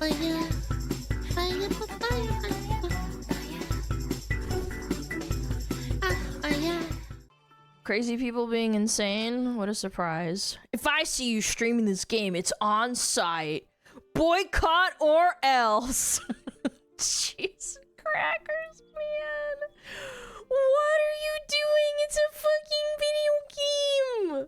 Fire, fire, fire, fire. Crazy people being insane? What a surprise. If I see you streaming this game, it's on site. Boycott or else. Jeez, crackers, man. What are you doing? It's a fucking video game.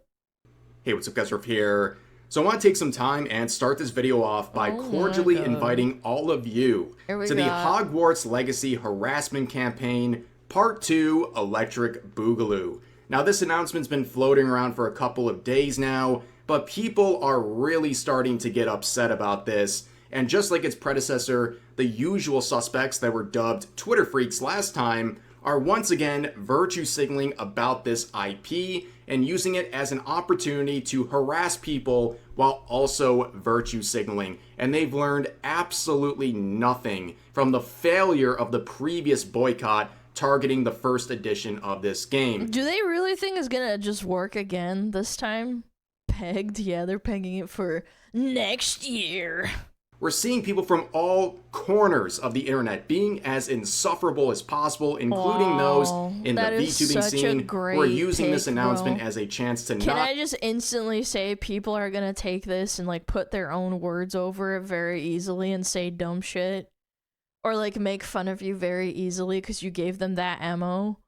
Hey, what's up guys, Riff here. So I want to take some time and start this video off by cordially inviting all of you to the Hogwarts Legacy harassment campaign, Part 2, Electric Boogaloo. Now this announcement's been floating around for a couple of days now, but people are really starting to get upset about this. And just like its predecessor, the usual suspects that were dubbed Twitter freaks last time are once again virtue signaling about this IP and using it as an opportunity to harass people while also virtue signaling. And they've learned absolutely nothing from the failure of the previous boycott targeting the first edition of this game. Do they really think it's gonna just work again this time? Pegged? Yeah, they're pegging it for next year. We're seeing people from all corners of the internet being as insufferable as possible, including those in the VTubing scene who are using this announcement as a chance to Can I just instantly say people are gonna take this and like put their own words over it very easily and say dumb shit? Or like make fun of you very easily because you gave them that ammo?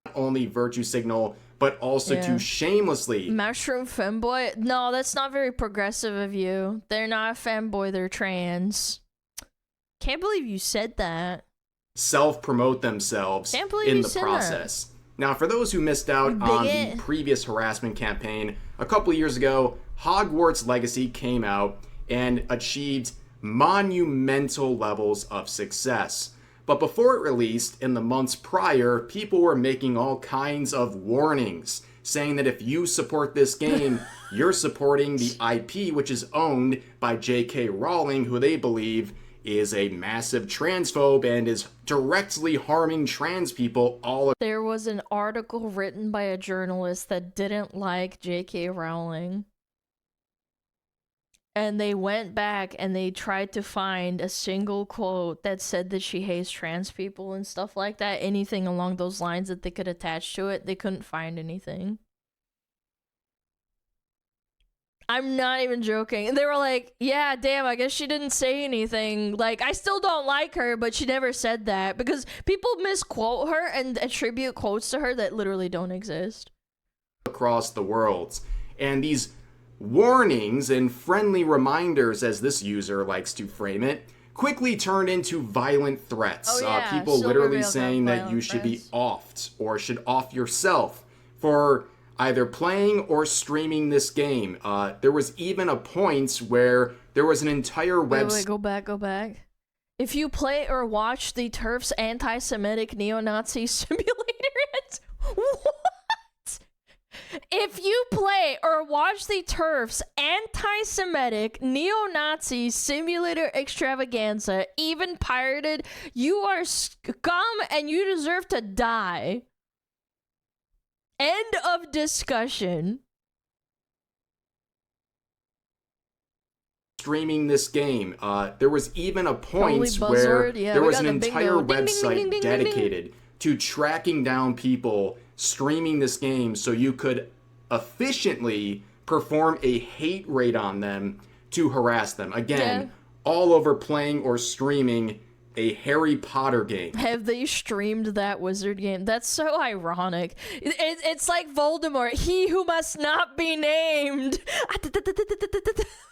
Not only virtue signal, but also to shamelessly Mushroom femboy? No, that's not very progressive of you. They're not a femboy, they're trans. Can't believe you said that. Self-promote themselves in the process. Now, for those who missed out on the previous harassment campaign, a couple of years ago, Hogwarts Legacy came out and achieved monumental levels of success. But before it released, in the months prior, people were making all kinds of warnings, saying that if you support this game, you're supporting the IP, which is owned by J.K. Rowling, who they believe is a massive transphobe and is directly harming trans people all. There was an article written by a journalist that didn't like J.K. Rowling. And they went back and they tried to find a single quote that said that she hates trans people and stuff like that. Anything along those lines that they could attach to it. They couldn't find anything. I'm not even joking. They were like, yeah, damn, I guess she didn't say anything. Like, I still don't like her, but she never said that. Because people misquote her and attribute quotes to her that literally don't exist. Across the world. And these warnings and friendly reminders, as this user likes to frame it, quickly turned into violent threats. People literally saying that you should be offed or should off yourself for either playing or streaming this game. There was even a point where there was an entire website. Wait, go back. If you play or watch the TERF's anti-Semitic neo-Nazi simulator, what? If you play or watch the TERF's anti-Semitic neo-Nazi simulator extravaganza, even pirated, you are scum and you deserve to die. End of discussion. Streaming this game. There was even a point where there was an entire website dedicated to tracking down people streaming this game so you could efficiently perform a hate raid on them to harass them. Again, all over playing or streaming a Harry Potter game. Have they streamed that wizard game? That's so ironic. It's like Voldemort, he who must not be named.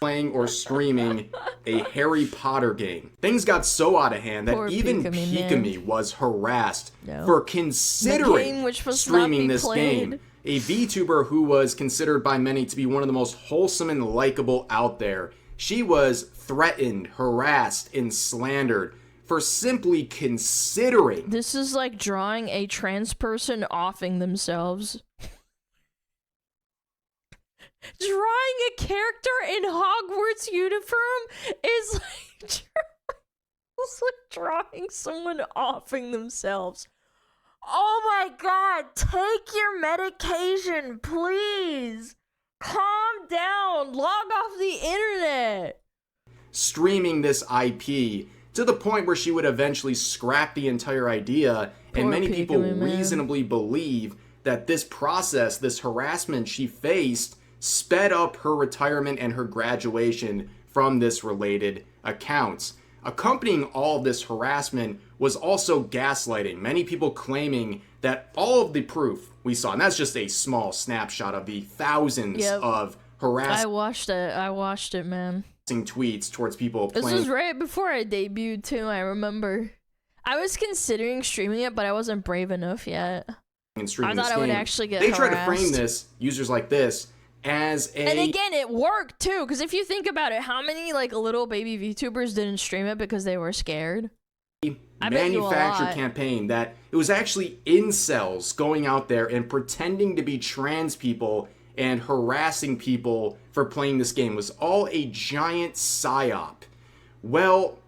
Playing or streaming a Harry Potter game. Things got so out of hand that even Pikami was harassed for considering streaming this game. A VTuber who was considered by many to be one of the most wholesome and likable out there. She was threatened, harassed, and slandered for simply considering. This is like drawing a trans person offing themselves. Drawing a character in Hogwarts uniform is like, it's like drawing someone offing themselves. Oh my god, take your medication, please. Calm down. Log off the internet. streaming this IP to the point where she would eventually scrap the entire idea. And many people reasonably believe that this process, this harassment she faced, sped up her retirement and her graduation from this related accounts. Accompanying all of this harassment was also gaslighting. Many people claiming that all of the proof we saw, and that's just a small snapshot of the thousands of harassment. I watched it, man. Tweets towards people This was right before I debuted too, I remember. I was considering streaming it, but I wasn't brave enough yet. I thought I would actually get harassed. They tried to frame this, users like this, as a... And again, it worked too, because if you think about it, how many like little baby VTubers didn't stream it because they were scared? Manufactured campaign that it was actually incels going out there and pretending to be trans people and harassing people for playing this game. It was all a giant psyop. Well,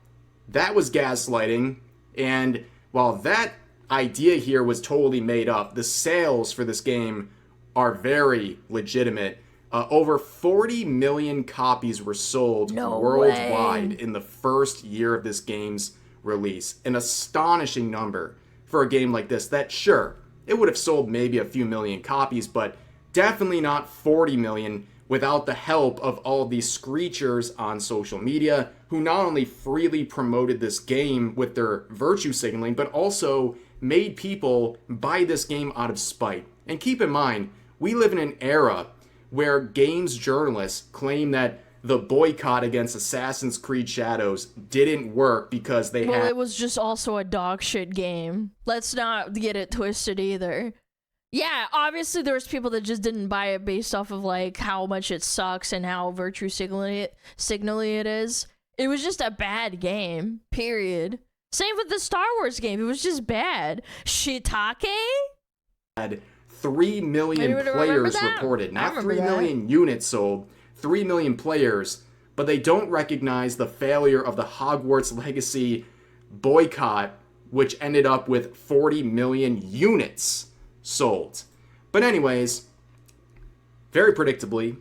that was gaslighting, and while that idea here was totally made up, the sales for this game are very legitimate. Over 40 million copies were sold worldwide in the first year of this game's release. An astonishing number for a game like this that, sure, it would have sold maybe a few million copies, but definitely not 40 million without the help of all these screechers on social media who not only freely promoted this game with their virtue signaling, but also made people buy this game out of spite. And keep in mind, we live in an era where games journalists claim that the boycott against Assassin's Creed Shadows didn't work because they Well, it was just also a dog shit game. Let's not get it twisted either. Yeah, obviously there was people that just didn't buy it based off of like how much it sucks and how virtue signally it is. It was just a bad game, period. Same with the Star Wars game. It was just bad. Shiitake? Had 3 million players reported, not 3 million units sold, 3 million players, but they don't recognize the failure of the Hogwarts Legacy boycott, which ended up with 40 million units sold. But anyways, very predictably,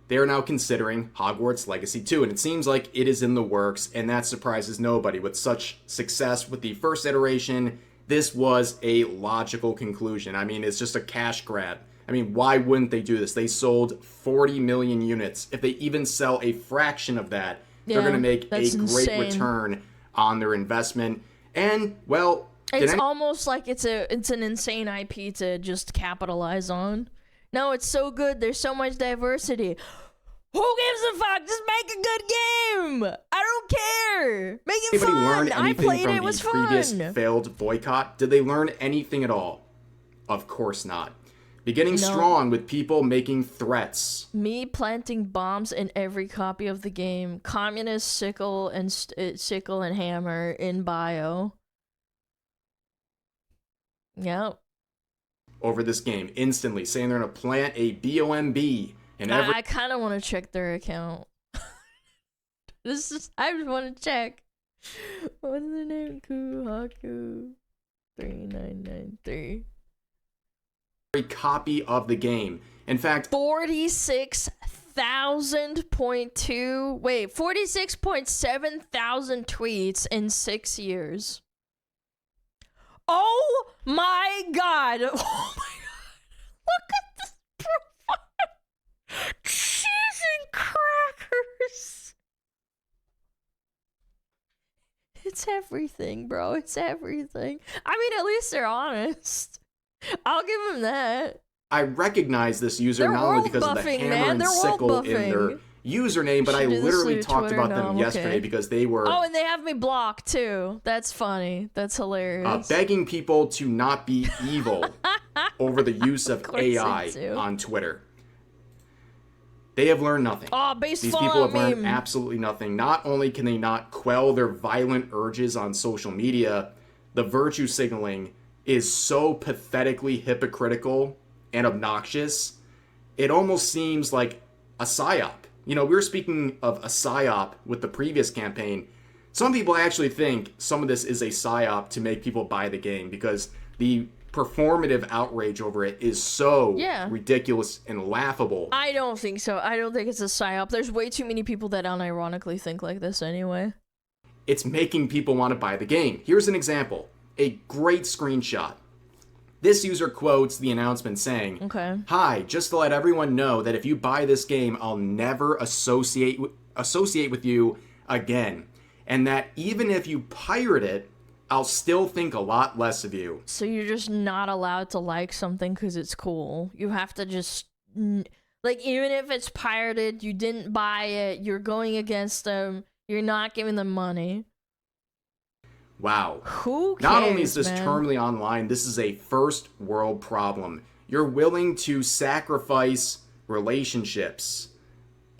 they are now considering Hogwarts Legacy 2, and it seems like it is in the works, and that surprises nobody. With such success with the first iteration, this was a logical conclusion. I mean, it's just a cash grab. I mean, why wouldn't they do this? They sold 40 million units. If they even sell a fraction of that, they're going to make a great return on their investment. And, well... It's almost like it's an insane IP to just capitalize on. No, it's so good. There's so much diversity. Who gives a fuck? Just make a good game. I don't care. Make it fun. Learn anything I played from it. It was the previous fun. failed boycott? Did they learn anything at all? Of course not. Beginning strong with people making threats. Me planting bombs in every copy of the game. Communist sickle and hammer in bio. Yep. Over this game, instantly saying they're gonna plant a BOMB in every. I kind of want to check their account. I just want to check. What's the name? Kuhaku 3993. Every copy of the game. In fact, 46,000.2. Wait, 46.7 thousand tweets in 6 years. Oh my god! Oh my god! Look at this profile! Cheese and crackers! It's everything, bro. It's everything. I mean, at least they're honest. I'll give them that. I recognize this user not only because of the hammer and sickle in their username, but I literally talked about them yesterday because they were... Oh, and they have me blocked too. That's funny. That's hilarious. Begging people to not be evil over the use of AI on Twitter. They have learned nothing. Oh, These people have learned absolutely nothing. Not only can they not quell their violent urges on social media, the virtue signaling is so pathetically hypocritical and obnoxious, it almost seems like a psyop. You know, we were speaking of a psyop with the previous campaign. Some people actually think some of this is a psyop to make people buy the game because the performative outrage over it is so Yeah. ridiculous and laughable. I don't think so. I don't think it's a psyop. There's way too many people that unironically think like this anyway. It's making people want to buy the game. Here's an example. A great screenshot. This user quotes the announcement saying, Okay. "Hi, just to let everyone know that if you buy this game, I'll never associate with you again. And that even if you pirate it, I'll still think a lot less of you." So you're just not allowed to like something because it's cool. You have to just... Like, even if it's pirated, you didn't buy it, you're going against them, you're not giving them money. Wow. Who cares, Not only is this man? terminally online, this is a first world problem. You're willing to sacrifice relationships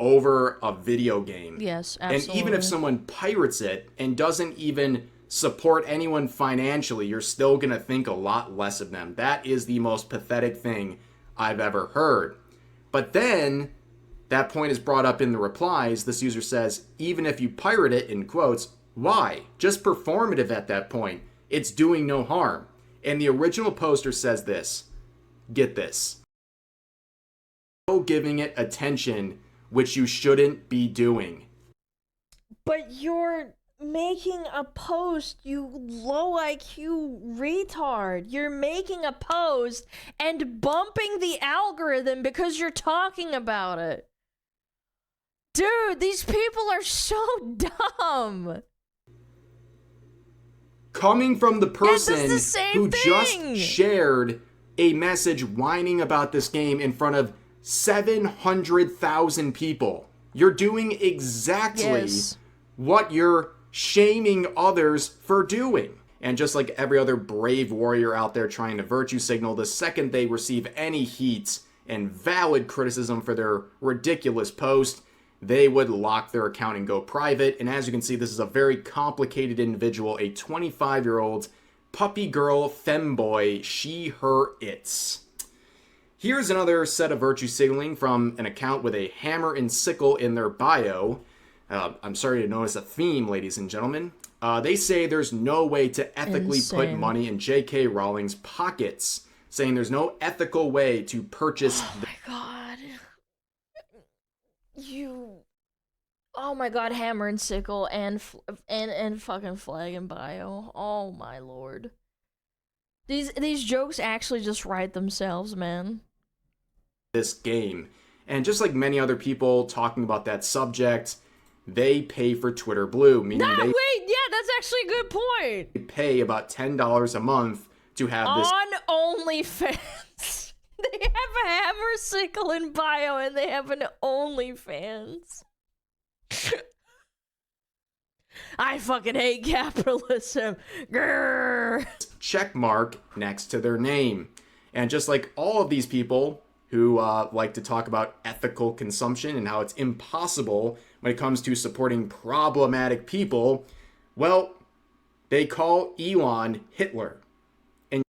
over a video game. Yes, absolutely. And even if someone pirates it and doesn't even support anyone financially, you're still going to think a lot less of them. That is the most pathetic thing I've ever heard. But then, that point is brought up in the replies. This user says, even if you pirate it, in quotes, why? Just performative at that point. It's doing no harm. And the original poster says this. Get this. Giving it attention, which you shouldn't be doing. But you're making a post, you low IQ retard. You're making a post and bumping the algorithm because you're talking about it. Dude, these people are so dumb. Coming from the person the same who thing. just shared a message whining about this game in front of 700,000 people. You're doing exactly what you're shaming others for doing. And just like every other brave warrior out there trying to virtue signal, the second they receive any heat and valid criticism for their ridiculous post, they would lock their account and go private. And as you can see, this is a very complicated individual, a 25-year-old puppy girl femboy, she, her, its. Here's another set of virtue signaling from an account with a hammer and sickle in their bio. I'm sorry to notice a theme, ladies and gentlemen. They say there's no way to ethically put money in J.K. Rowling's pockets, saying there's no ethical way to purchase... Oh my god. Oh my god, hammer and sickle and fucking flag and bio. Oh my lord. These jokes actually just write themselves, man. This game. And just like many other people talking about that subject, they pay for Twitter Blue, meaning Wait, yeah, that's actually a good point. They pay about $10 a month to have this on OnlyFans. They have a hammer, sickle, and bio, and they have an OnlyFans. I fucking hate capitalism. Grrr. check mark next to their name. And just like all of these people who like to talk about ethical consumption and how it's impossible when it comes to supporting problematic people, well, they call Elon Hitler. And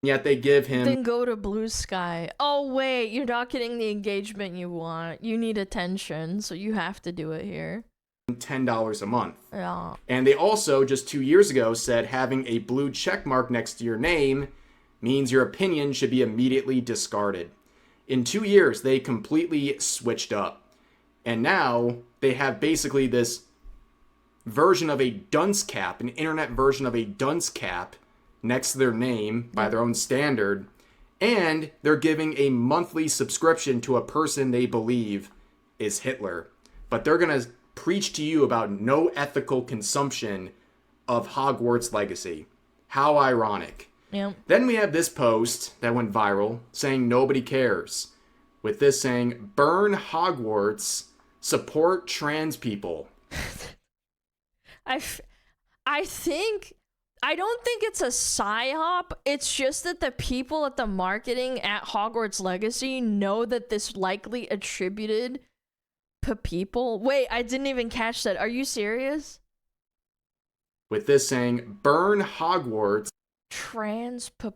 yet they give him... Then go to Blue Sky. Oh, wait, you're not getting the engagement you want. You need attention, so you have to do it here. $10 a month. Yeah. And they also, just 2 years ago, said having a blue check mark next to your name means your opinion should be immediately discarded. In 2 years, they completely switched up. And now they have basically this version of a dunce cap, an internet version of a dunce cap next to their name by their own standard. And they're giving a monthly subscription to a person they believe is Hitler. But they're going to preach to you about no ethical consumption of Hogwarts Legacy. How ironic. Yep. Then we have this post that went viral saying nobody cares. With this saying, burn Hogwarts, support trans people. I don't think it's a psyop. It's just that the people at the marketing at Hogwarts Legacy know that this likely attributed to people. Wait, I didn't even catch that. Are you serious? With this saying, burn Hogwarts. Trans No!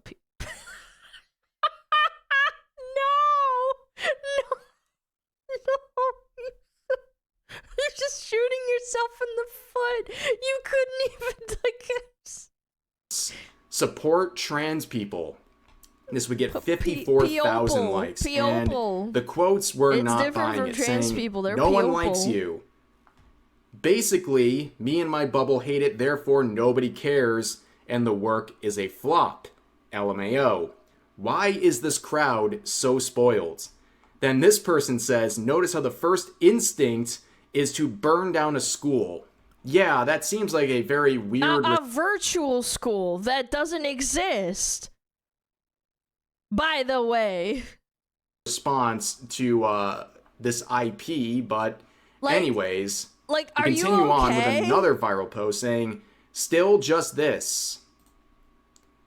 You're just shooting yourself in the foot. You couldn't even, like... support trans people. This would get 54,000 likes. And the quotes were not buying it, saying, no one likes you. Basically, me and my bubble hate it, therefore nobody cares, and the work is a flop. LMAO. Why is this crowd so spoiled? Then this person says, notice how the first instinct is to burn down a school. Yeah, that seems like a very weird... A virtual school that doesn't exist. By the way. Response to this IP, but anyways... Like, are you continue on with another viral post saying, still just this.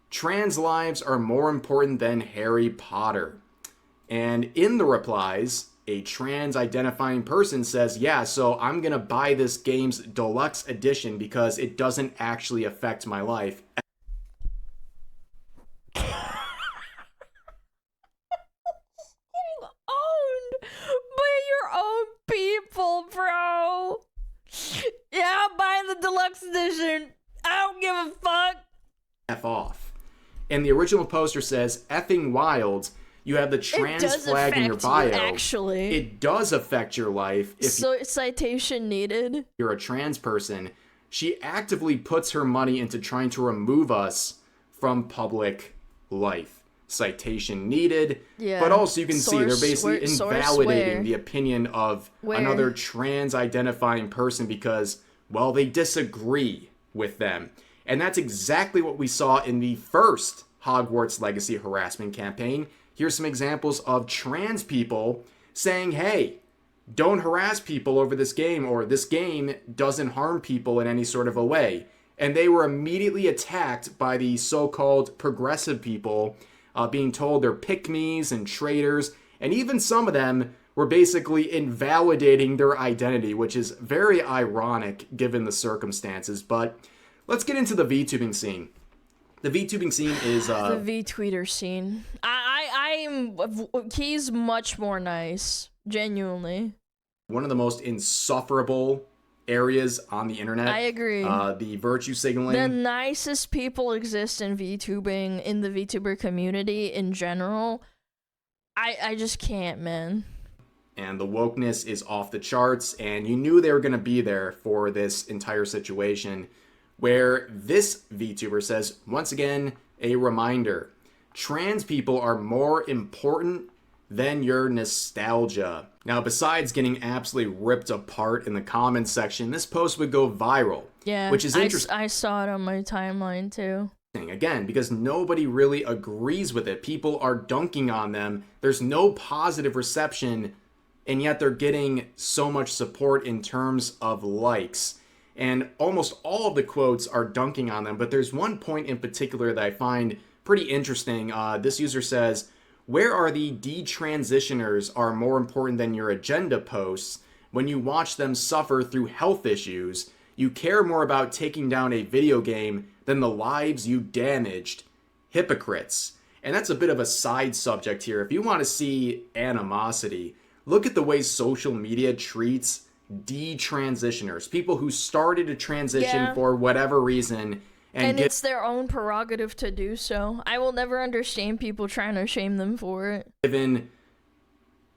Trans lives are more important than Harry Potter. And in the replies, a trans identifying person says, yeah, so I'm gonna buy this game's deluxe edition because it doesn't actually affect my life. Getting owned by your own people, bro. Yeah, I'm buying the deluxe edition. I don't give a fuck. F off. And the original poster says, effing wild. You have the trans flag in your bio. Actually, it does affect your life. If citation needed. You're a trans person. She actively puts her money into trying to remove us from public life. Citation needed. Yeah. But also you can see they're basically invalidating the opinion of another trans identifying person because, well, they disagree with them. And that's exactly what we saw in the first Hogwarts Legacy harassment campaign. Here's some examples of trans people saying, hey, don't harass people over this game, or this game doesn't harm people in any sort of a way. And they were immediately attacked by the so-called progressive people, being told they're pick-me's and traitors, and even some of them were basically invalidating their identity, which is very ironic given the circumstances. But let's get into the VTubing scene. The VTubing scene is the VTweeter scene. He's much more nice, genuinely. One of the most insufferable areas on the internet. I agree. The virtue signaling. The nicest people exist in VTubing, in the VTuber community in general. I just can't, man. And the wokeness is off the charts, and you knew they were going to be there for this entire situation, where this VTuber says, once again, a reminder, trans people are more important than your nostalgia. Now, besides getting absolutely ripped apart in the comments section, this post would go viral. Yeah, which is interesting. I saw it on my timeline too. Again, because nobody really agrees with it. People are dunking on them. There's no positive reception, and yet they're getting so much support in terms of likes. And almost all of the quotes are dunking on them, but there's one point in particular that I find pretty interesting. This user says, where are the detransitioners are more important than your agenda posts? When you watch them suffer through health issues, you care more about taking down a video game than the lives you damaged. Hypocrites. And that's a bit of a side subject here. If you want to see animosity, look at the way social media treats detransitioners, people who started to transition for whatever reason, and it's their own prerogative to do so. I will never understand people trying to shame them for it. Given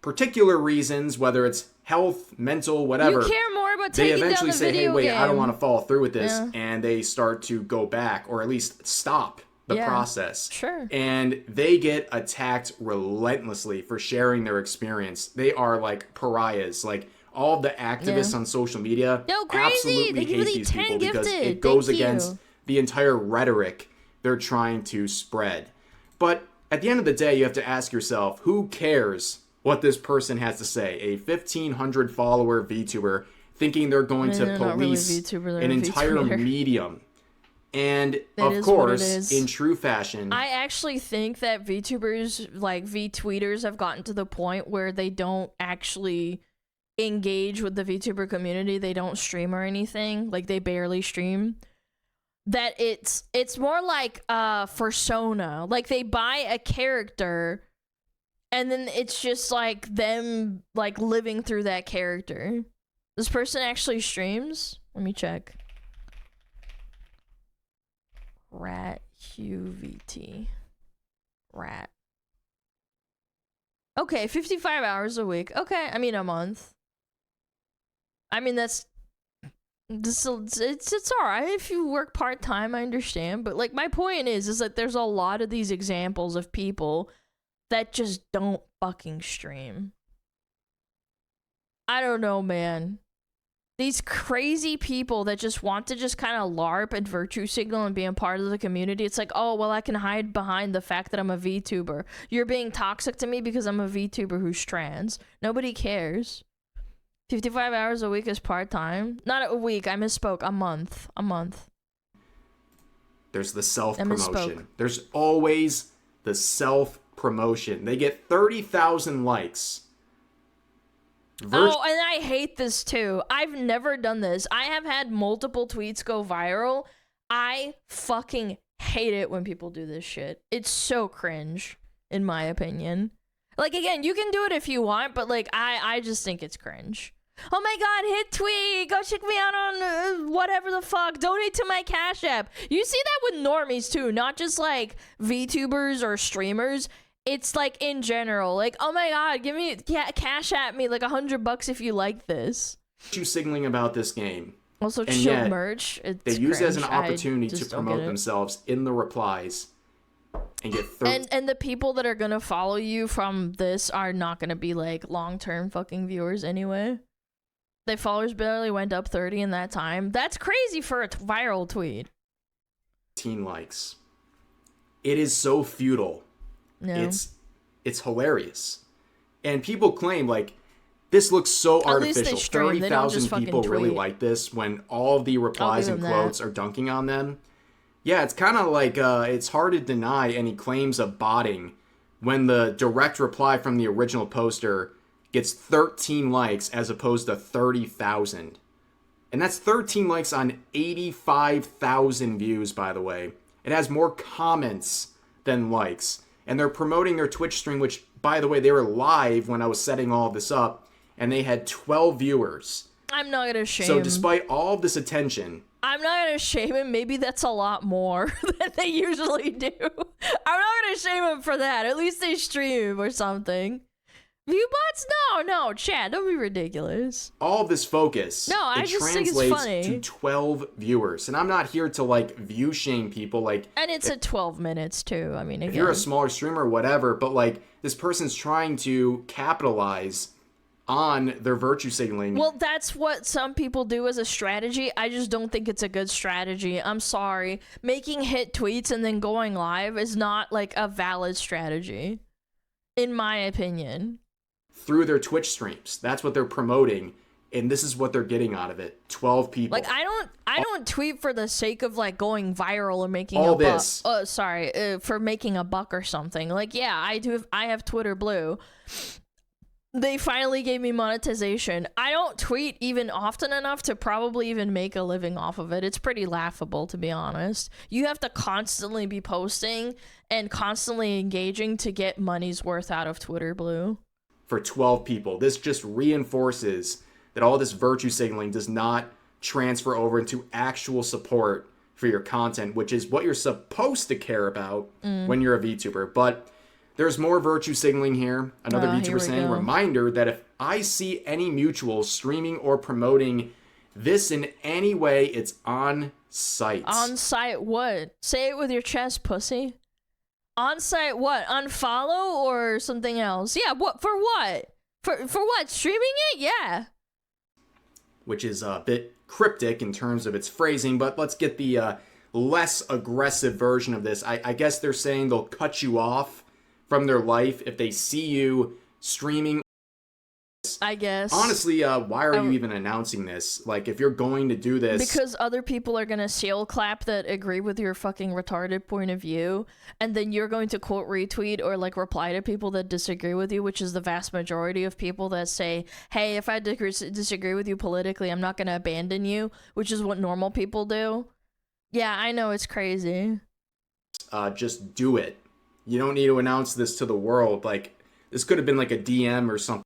particular reasons, whether it's health, mental, whatever, you care more about taking down the video game. They eventually say, hey, wait, I don't want to follow through with this, and they start to go back, or at least stop the process. Sure. And they get attacked relentlessly for sharing their experience. They are like pariahs. Like, all of the activists on social media absolutely hate these people because it goes against the entire rhetoric they're trying to spread. But at the end of the day, you have to ask yourself, who cares what this person has to say? A 1,500 follower VTuber thinking they're going to police an entire medium. And of course, in true fashion, I actually think that VTubers, like VTweeters, have gotten to the point where they don't actually engage with the VTuber community. They don't stream or anything. Like, they barely stream. That it's more like persona. Like, they buy a character and then it's just like them like living through that character. This person actually streams? Let me check. Rat QVT. Rat. Okay, 55 hours a week. Okay, I mean a month. I mean it's alright if you work part-time, I understand. But like my point is that there's a lot of these examples of people that just don't fucking stream. I don't know, man. These crazy people that just want to just kind of LARP and virtue signal and be a part of the community. It's like, oh, well, I can hide behind the fact that I'm a VTuber. You're being toxic to me because I'm a VTuber who's trans. Nobody cares. 55 hours a week is part-time. Not a week, I misspoke. A month. A month. There's the self-promotion. There's always the self-promotion. They get 30,000 likes. Oh, and I hate this too. I've never done this. I have had multiple tweets go viral. I fucking hate it when people do this shit. It's so cringe, in my opinion. Like, again, you can do it if you want, but, like, I just think it's cringe. Oh my god, hit tweet! Go check me out on whatever the fuck. Donate to my Cash App. You see that with normies, too. Not just, like, VTubers or streamers. It's like in general, like, oh my god, give me, cash at me like $100 if you like this. You signaling about this game. Also, chill merch. They use it as an opportunity to promote themselves in the replies and get and the people that are gonna follow you from this are not gonna be like long-term fucking viewers anyway. Their followers barely went up 30 in that time. That's crazy for a viral tweet. 15 likes. It is so futile. No. It's hilarious. And people claim, like, this looks so artificial. 30,000 people really like this when all the replies and quotes are dunking on them. Yeah, it's kind of like, it's hard to deny any claims of botting when the direct reply from the original poster gets 13 likes as opposed to 30,000. And that's 13 likes on 85,000 views, by the way. It has more comments than likes. And they're promoting their Twitch stream, which, by the way, they were live when I was setting all of this up, and they had 12 viewers. I'm not gonna shame. So despite all of this attention... I'm not gonna shame him. Maybe that's a lot more than they usually do. I'm not gonna shame him for that. At least they stream or something. Viewbots? No, Chad, don't be ridiculous. All of this focus, no, I just think it's funny. To 12 viewers. And I'm not here to, like, view shame people. Like, and it's at 12 minutes, too. I mean, again. If you're a smaller streamer or whatever, but, like, this person's trying to capitalize on their virtue signaling. Well, that's what some people do as a strategy. I just don't think it's a good strategy. I'm sorry. Making hit tweets and then going live is not, like, a valid strategy, in my opinion. Through their Twitch streams. That's what they're promoting, and this is what they're getting out of it. 12 people. Like, I don't tweet for the sake of, like, going viral or making all a this. buck. Oh, sorry, for making a buck or something. Like, yeah, I have Twitter Blue. They finally gave me monetization. I don't tweet even often enough to probably even make a living off of it. It's pretty laughable, to be honest. You have to constantly be posting and constantly engaging to get money's worth out of Twitter Blue. For 12 people. This just reinforces that all this virtue signaling does not transfer over into actual support for your content, which is what you're supposed to care about when you're a VTuber. But there's more virtue signaling here. Another VTuber saying, reminder that if I see any mutuals streaming or promoting this in any way, it's on site. On site what? Say it with your chest, pussy. On site what? Unfollow or something else? Yeah, what for what? For what? Streaming it? Yeah. Which is a bit cryptic in terms of its phrasing, but let's get the less aggressive version of this. I guess they're saying they'll cut you off from their life if they see you streaming. I guess. Honestly, why are you even announcing this? Like, if you're going to do this... Because other people are going to seal clap that agree with your fucking retarded point of view, and then you're going to quote retweet or, like, reply to people that disagree with you, which is the vast majority of people that say, hey, if I disagree with you politically, I'm not going to abandon you, which is what normal people do. Yeah, I know, it's crazy. Just do it. You don't need to announce this to the world. Like, this could have been like a DM or something.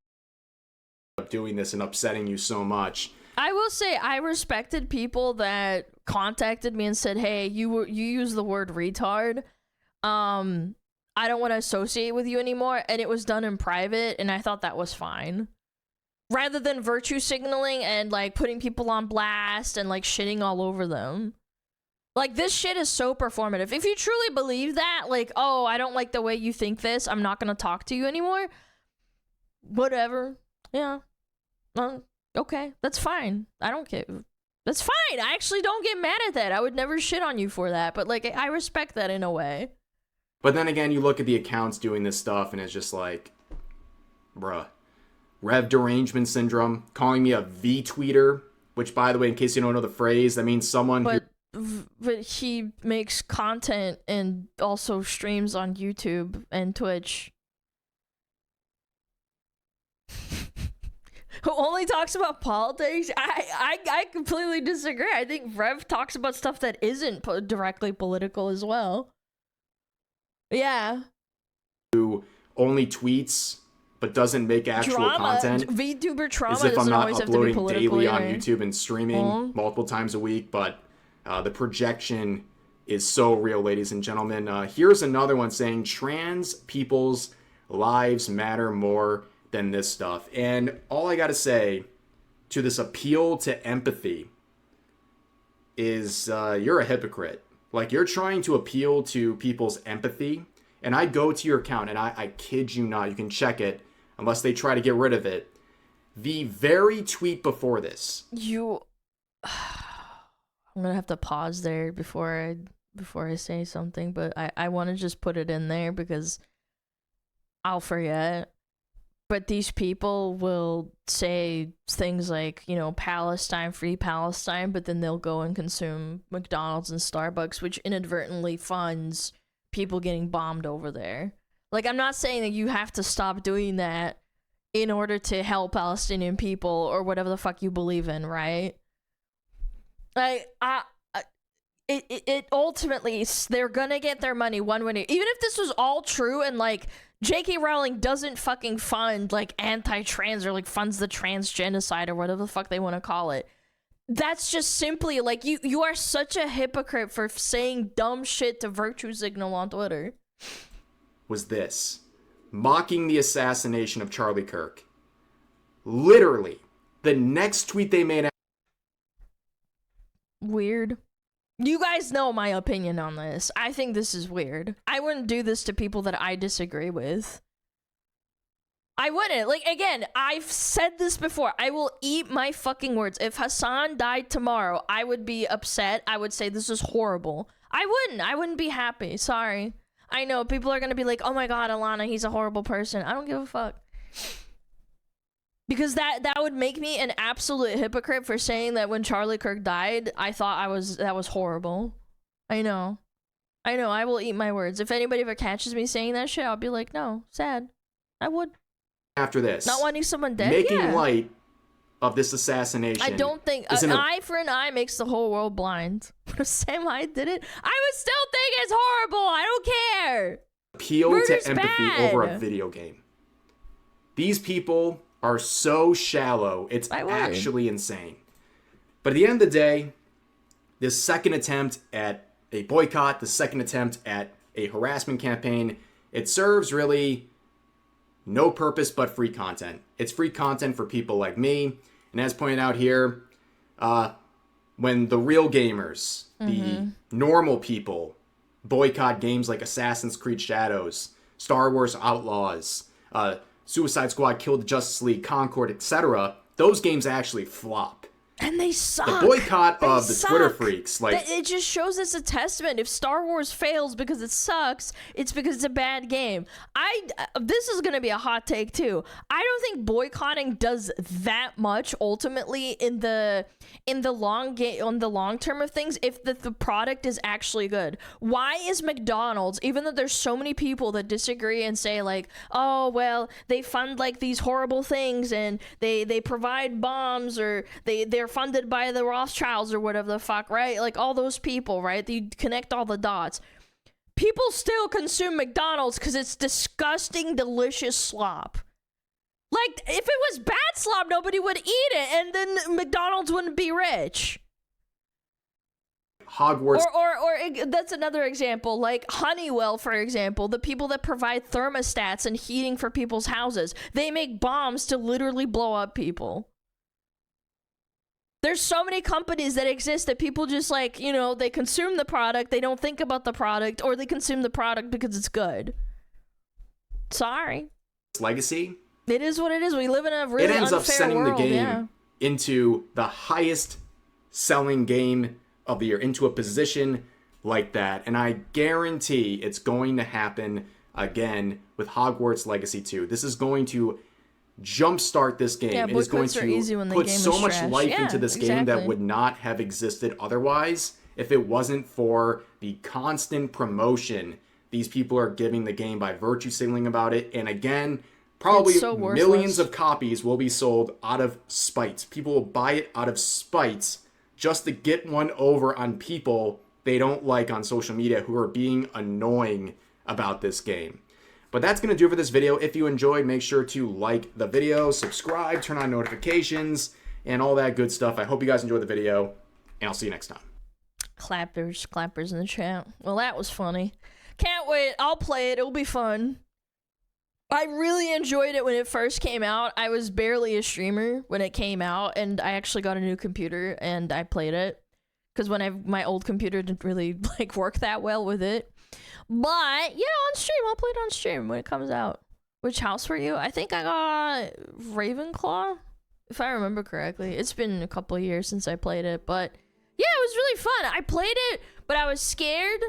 Doing this and upsetting you so much. I will say I respected people that contacted me and said, "Hey, you use the word retard. I don't want to associate with you anymore," and it was done in private, and I thought that was fine. Rather than virtue signaling and like putting people on blast and like shitting all over them. Like, this shit is so performative. If you truly believe that, like, oh, I don't like the way you think this, I'm not gonna talk to you anymore. Whatever. Yeah. Okay, that's fine. I don't care. That's fine. I actually don't get mad at that. I would never shit on you for that, but like, I respect that in a way. But then again, you look at the accounts doing this stuff and it's just like, bruh. Rev derangement syndrome, calling me a V-tweeter, which, by the way, in case you don't know the phrase, that means someone But he makes content and also streams on YouTube and Twitch. Who only talks about politics? I completely disagree. I think Rev talks about stuff that isn't directly political as well. Yeah. Who only tweets but doesn't make actual content. VTuber trauma as if I'm not always uploading have to be daily either. on YouTube and streaming multiple times a week, but the projection is so real, ladies and gentlemen. Here's another one saying trans people's lives matter more than this stuff. And all I gotta say to this appeal to empathy is you're a hypocrite. Like, you're trying to appeal to people's empathy, and I go to your account, and I kid you not, you can check it, unless they try to get rid of it. The very tweet before this. I'm gonna have to pause there before I say something, but I want to just put it in there because I'll forget. But these people will say things like, you know, Palestine, free Palestine, but then they'll go and consume McDonald's and Starbucks, which inadvertently funds people getting bombed over there. Like, I'm not saying that you have to stop doing that in order to help Palestinian people or whatever the fuck you believe in, right? Like, it ultimately, they're gonna get their money one way. Even if this was all true and like J.K. Rowling doesn't fucking fund like anti-trans or like funds the trans genocide or whatever the fuck they want to call it. That's just simply like you are such a hypocrite for saying dumb shit to virtue signal on Twitter. Was this mocking the assassination of Charlie Kirk? Literally, the next tweet they made. Weird. You guys know my opinion on this. I think this is weird. I wouldn't do this to people that I disagree with. I wouldn't. Like, again, I've said this before. I will eat my fucking words. If Hassan died tomorrow, I would be upset. I would say this is horrible. I wouldn't be happy. Sorry. I know people are going to be like, oh my God, Alana, he's a horrible person. I don't give a fuck. Because that would make me an absolute hypocrite for saying that when Charlie Kirk died, I thought that was horrible. I know. I will eat my words. If anybody ever catches me saying that shit, I'll be like, no, sad. I would. After this, not wanting someone dead. Making light of this assassination. I don't think an eye for an eye makes the whole world blind. But if Sam I did it, I would still think it's horrible. I don't care. Appeal Murder's to empathy bad. over a video game. These people are so shallow, it's actually insane. But at the end of the day, this second attempt at a boycott, the second attempt at a harassment campaign, it serves really no purpose but free content. It's free content for people like me. And as pointed out here, when the real gamers, the normal people, boycott games like Assassin's Creed Shadows, Star Wars Outlaws, Suicide Squad, Kill the Justice League, Concord, etc., those games actually flop. And they suck. The boycott of the Twitter freaks, like, it just shows us a testament. If Star Wars fails because it sucks, it's because it's a bad game. This is gonna be a hot take too. I don't think boycotting does that much ultimately in the long game, on the long term of things, if the product is actually good. Why is McDonald's, even though there's so many people that disagree and say like, oh well, they fund like these horrible things and they provide bombs, or they're funded by the Rothschilds or whatever the fuck, right? Like all those people, right? You connect all the dots. People still consume McDonald's because it's disgusting, delicious slop. Like, if it was bat slop, nobody would eat it, and then McDonald's wouldn't be rich. Hogwarts. Or that's another example, like Honeywell, for example, the people that provide thermostats and heating for people's houses. They make bombs to literally blow up people. There's so many companies that exist that people just like, you know, they consume the product, they don't think about the product, or they consume the product because it's good. Sorry. Legacy. It is what it is. We live in a really it ends unfair up sending world, the game yeah. into the highest selling game of the year, into a position like that. And I guarantee it's going to happen again with Hogwarts Legacy 2. This is going to jumpstart this game. Yeah, it is going to put so much trash. life Yeah, into this game that would not have existed otherwise if it wasn't for the constant promotion these people are giving the game by virtue signaling about it. And again, probably so millions of copies will be sold out of spite. People will buy it out of spite just to get one over on people they don't like on social media who are being annoying about this game. But that's going to do it for this video. If you enjoyed, make sure to like the video, subscribe, turn on notifications, and all that good stuff. I hope you guys enjoyed the video, and I'll see you next time. Clappers in the chat. Well, that was funny. Can't wait. I'll play it. It'll be fun. I really enjoyed it when it first came out. I was barely a streamer when it came out, and I actually got a new computer, and I played it. Because my old computer didn't really like work that well with it. But, yeah, on stream. I'll play it on stream when it comes out. Which house were you? I think I got Ravenclaw, if I remember correctly. It's been a couple of years since I played it, but yeah, it was really fun. I played it, but I was scared.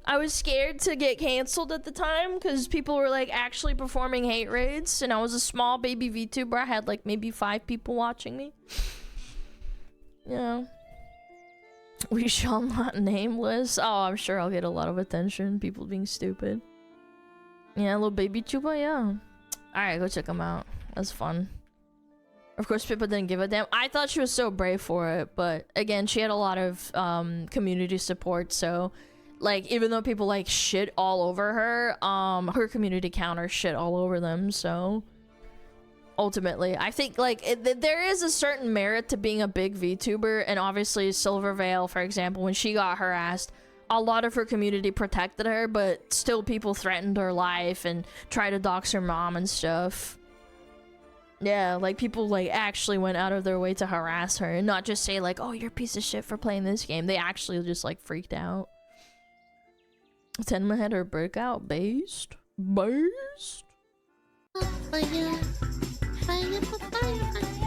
I was scared to get canceled at the time because people were like actually performing hate raids, and I was a small baby VTuber. I had like maybe 5 people watching me. Yeah. We shall not nameless. Oh, I'm sure I'll get a lot of attention. People being stupid. Yeah, little baby tuber, yeah. Alright, go check them out. That's fun. Of course, people didn't give a damn. I thought she was so brave for it, but again, she had a lot of community support, so like, even though people like shit all over her, her community counter shit all over them, so ultimately, I think like there is a certain merit to being a big VTuber, and obviously Silvervale, for example, when she got harassed, a lot of her community protected her, but still people threatened her life and tried to dox her mom and stuff. Yeah, like people like actually went out of their way to harass her and not just say like, oh, you're a piece of shit for playing this game. They actually just like freaked out. 10 had her breakout based. Fire, fire, fire, fire.